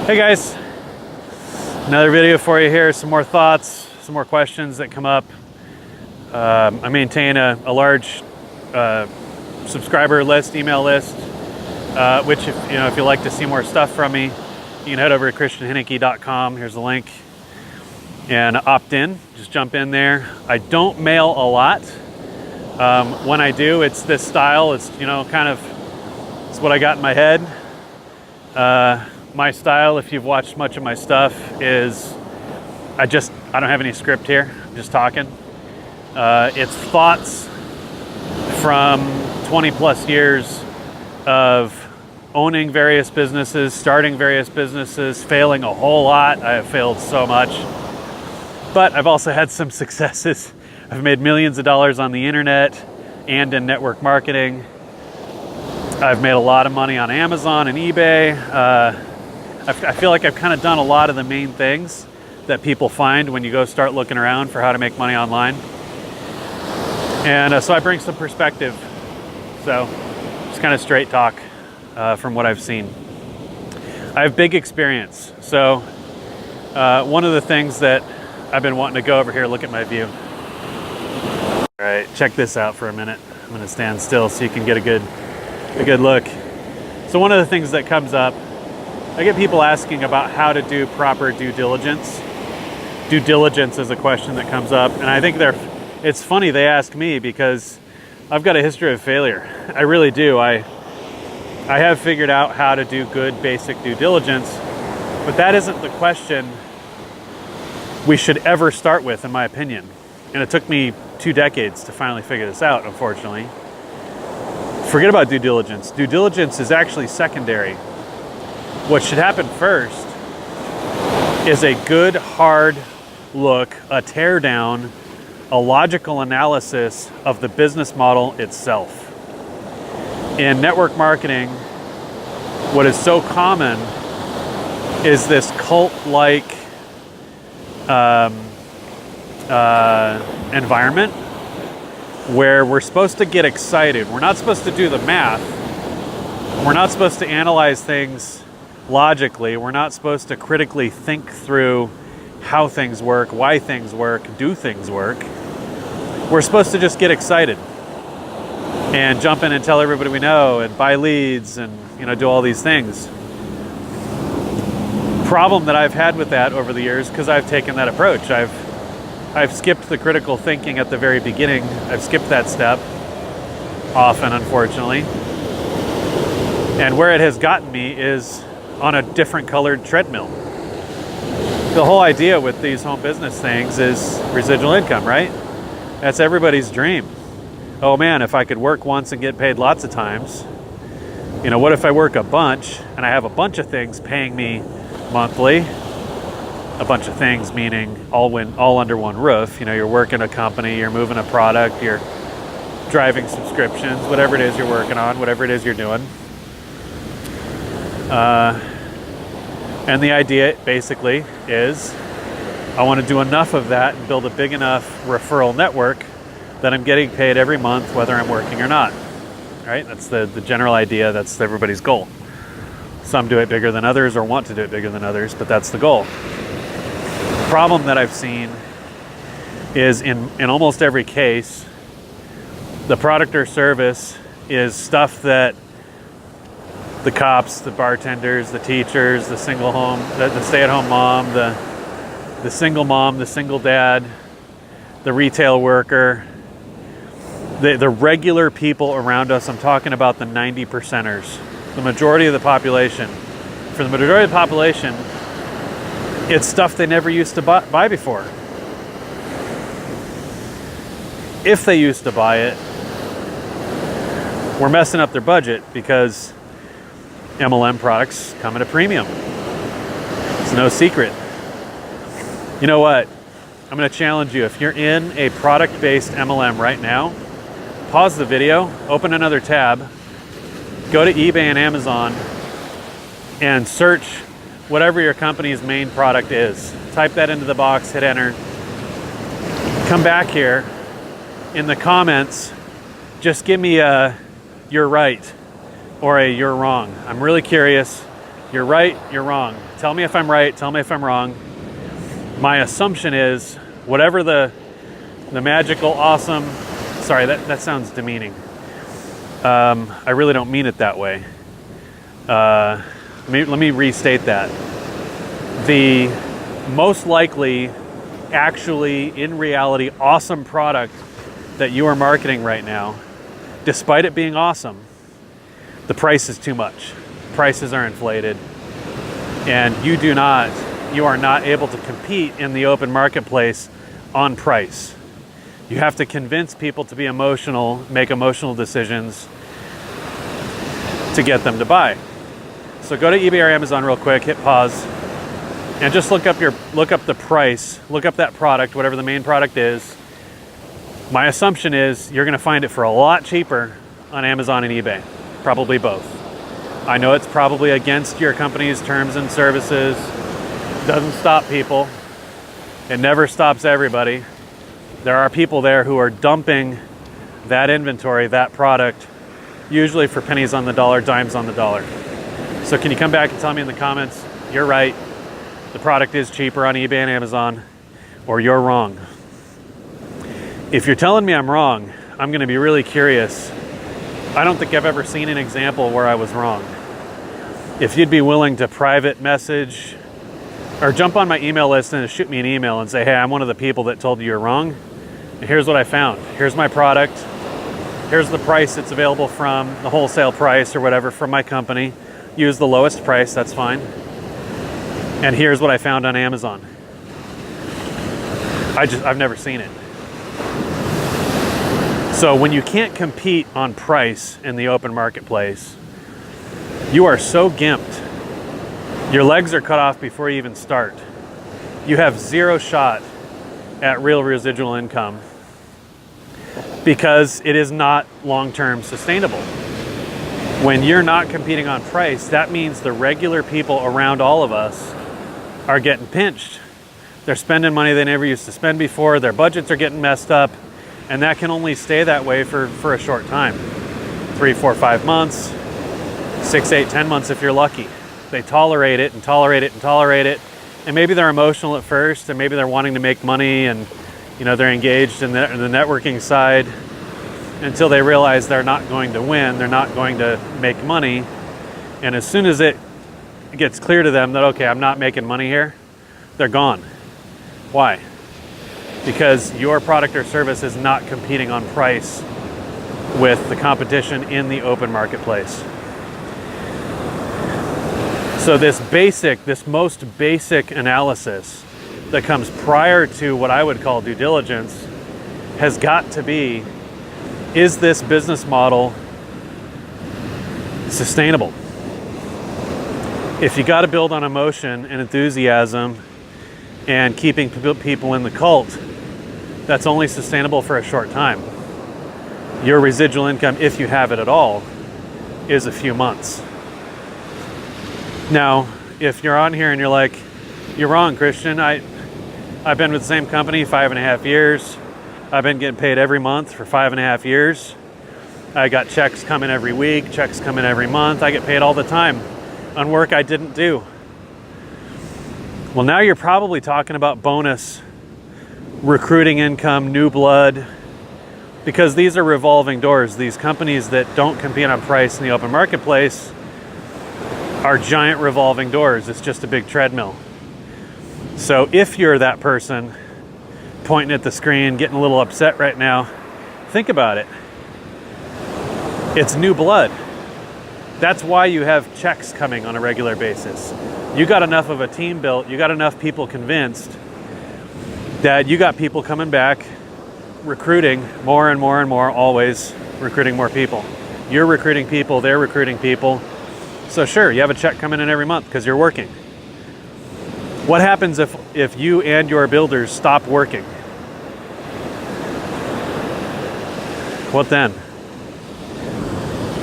Hey guys, another video for you here. Some more thoughts, some more questions that come up. I maintain a large subscriber list, email list, which if you'd like to see more stuff from me, you can head over to christianhinnicky.com. Here's the link, and opt in. Just jump in there. I don't mail a lot. When I do, it's this style. It's it's what I got in my head. My style, if you've watched much of my stuff, is I don't have any script here. I'm just talking. It's thoughts from 20 plus years of owning various businesses, starting various businesses, failing a whole lot. I have failed so much, but I've also had some successes. I've made millions of dollars on the internet and in network marketing. I've made a lot of money on Amazon and eBay. I feel like I've kind of done a lot of the main things that people find when you go start looking around for how to make money online. And so I bring some perspective. So just kind of straight talk from what I've seen. I have big experience. So one of the things that I've been wanting to go over here, look at my view. All right, check this out for a minute. I'm gonna stand still so you can get a good look. So one of the things that comes up, I get people asking about how to do proper due diligence. Due diligence is a question that comes up, and I think it's funny they ask me because I've got a history of failure. I really do. I have figured out how to do good basic due diligence, but that isn't the question we should ever start with, in my opinion. And it took me 2 decades to finally figure this out, unfortunately. Forget about due diligence. Due diligence is actually secondary. What should happen first is a good, hard look, a tear down, a logical analysis of the business model itself. In network marketing, what is so common is this cult-like environment where we're supposed to get excited. We're not supposed to do the math. We're not supposed to analyze things logically. We're not supposed to critically think through how things work, why things work, do things work. We're supposed to just get excited and jump in and tell everybody we know and buy leads and do all these things. Problem that I've had with that over the years, because I've taken that approach, I've skipped the critical thinking at the very beginning. I've skipped that step often, unfortunately. And where it has gotten me is on a different colored treadmill. The whole idea with these home business things is residual income, right? That's everybody's dream. Oh man, if I could work once and get paid lots of times, what if I work a bunch and I have a bunch of things paying me monthly? A bunch of things meaning all under one roof. You're working a company, you're moving a product, you're driving subscriptions, whatever it is you're working on, whatever it is you're doing. And the idea basically is I want to do enough of that and build a big enough referral network that I'm getting paid every month whether I'm working or not. Right? That's the general idea. That's everybody's goal. Some do it bigger than others or want to do it bigger than others, but that's the goal. The problem that I've seen is in almost every case, the product or service is stuff that the cops, the bartenders, the teachers, the the stay-at-home mom, the single mom, the single dad, the retail worker, the regular people around us. I'm talking about the 90%ers, the majority of the population. For the majority of the population, it's stuff they never used to buy before. If they used to buy it, we're messing up their budget because MLM products come at a premium. It's no secret. You know what? I'm going to challenge you. If you're in a product-based MLM right now, pause the video, open another tab, go to eBay and Amazon, and search whatever your company's main product is. Type that into the box, hit enter. Come back here. In the comments, just give me a "you're right" or a "you're wrong." I'm really curious. You're right, you're wrong. Tell me if I'm right, tell me if I'm wrong. My assumption is whatever the magical, awesome, sorry, that sounds demeaning. I really don't mean it that way. Let me restate that. The most likely, actually, in reality, awesome product that you are marketing right now, despite it being awesome, the price is too much. Prices are inflated, and you are not able to compete in the open marketplace on price. You have to convince people to be emotional, make emotional decisions to get them to buy. So go to eBay or Amazon real quick, hit pause, and just look up the price, look up that product, whatever the main product is. My assumption is you're gonna find it for a lot cheaper on Amazon and eBay, probably both. I know it's probably against your company's terms and services, doesn't stop people, it never stops everybody. There are people there who are dumping that inventory, that product, usually for pennies on the dollar, dimes on the dollar. So can you come back and tell me in the comments, you're right, the product is cheaper on eBay and Amazon, or you're wrong. If you're telling me I'm wrong, I'm gonna be really curious. I don't think I've ever seen an example where I was wrong. If you'd be willing to private message or jump on my email list and shoot me an email and say, hey, I'm one of the people that told you you're wrong. And here's what I found. Here's my product. Here's the price it's available from, the wholesale price or whatever from my company. Use the lowest price, that's fine. And here's what I found on Amazon. I've never seen it. So when you can't compete on price in the open marketplace, you are so gimped. Your legs are cut off before you even start. You have zero shot at real residual income because it is not long-term sustainable. When you're not competing on price, that means the regular people around all of us are getting pinched. They're spending money they never used to spend before, their budgets are getting messed up, and that can only stay that way for a short time. 3, 4, 5 months, 6, 8, 10 months if you're lucky. They tolerate it and tolerate it and tolerate it. And maybe they're emotional at first, and maybe they're wanting to make money, and they're engaged in the networking side until they realize they're not going to win, they're not going to make money. And as soon as it gets clear to them that, okay, I'm not making money here, they're gone. Why? Because your product or service is not competing on price with the competition in the open marketplace. So this most basic analysis that comes prior to what I would call due diligence has got to be, is this business model sustainable? If you got to build on emotion and enthusiasm and keeping people in the cult, that's only sustainable for a short time. Your residual income, if you have it at all, is a few months. Now, if you're on here and you're like, you're wrong, Christian, I've been with the same company 5.5 years. I've been getting paid every month for 5.5 years. I got checks coming every week, checks coming every month. I get paid all the time on work I didn't do. Well, now you're probably talking about bonus, recruiting income, new blood, because these are revolving doors. These companies that don't compete on price in the open marketplace are giant revolving doors. It's just a big treadmill. So if you're that person pointing at the screen, getting a little upset right now, think about it. It's new blood. That's why you have checks coming on a regular basis. You got enough of a team built, you got enough people convinced that you got people coming back, recruiting more and more and more, always recruiting more people. You're recruiting people, they're recruiting people. So sure, you have a check coming in every month because you're working. What happens if you and your builders stop working? What then?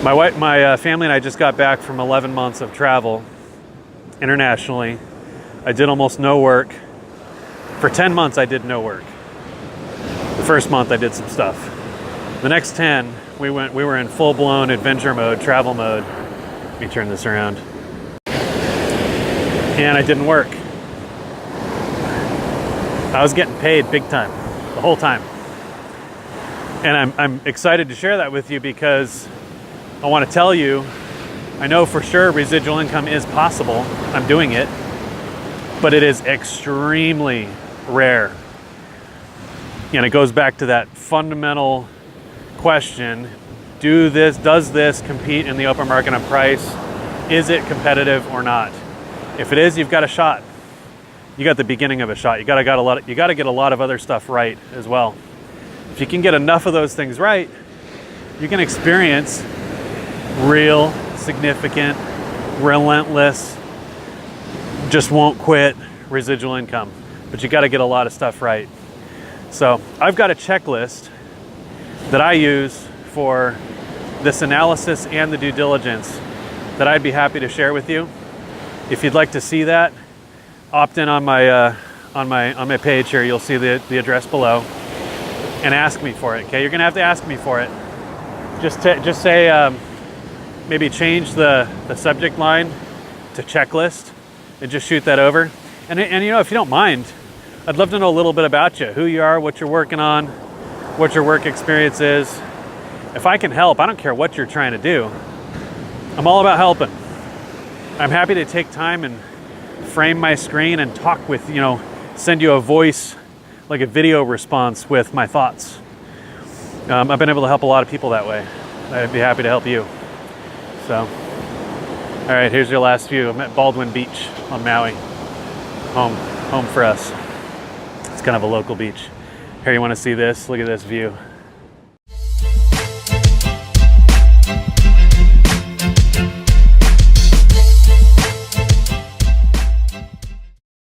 My family and I just got back from 11 months of travel internationally. I did almost no work. For 10 months, I did no work. The first month, I did some stuff. The next 10, we were in full-blown adventure mode, travel mode. Let me turn this around. and it didn't work. I was getting paid big time the whole time. And I'm excited to share that with you because I want to tell you, I know for sure residual income is possible. I'm doing it, but it is extremely rare. And it goes back to that fundamental question, does this compete in the open market on price? Is it competitive or not? If it is, you've got a shot. You got the beginning of a shot. You got to get a lot of other stuff right as well. If you can get enough of those things right, you can experience real, significant, relentless, just won't quit residual income. But you got to get a lot of stuff right. So I've got a checklist that I use for this analysis and the due diligence that I'd be happy to share with you. If you'd like to see that, opt in on my page here. You'll see the address below, and ask me for it. Okay, you're gonna have to ask me for it. Just say maybe change the subject line to checklist, and just shoot that over. And you know, if you don't mind, I'd love to know a little bit about you, who you are, what you're working on, what your work experience is. If I can help, I don't care what you're trying to do. I'm all about helping. I'm happy to take time and frame my screen and talk with, send you a voice, like a video response with my thoughts. I've been able to help a lot of people that way. I'd be happy to help you. So, all right, here's your last view. I'm at Baldwin Beach on Maui. Home for us. It's kind of a local beach. Here, you want to see this? Look at this view.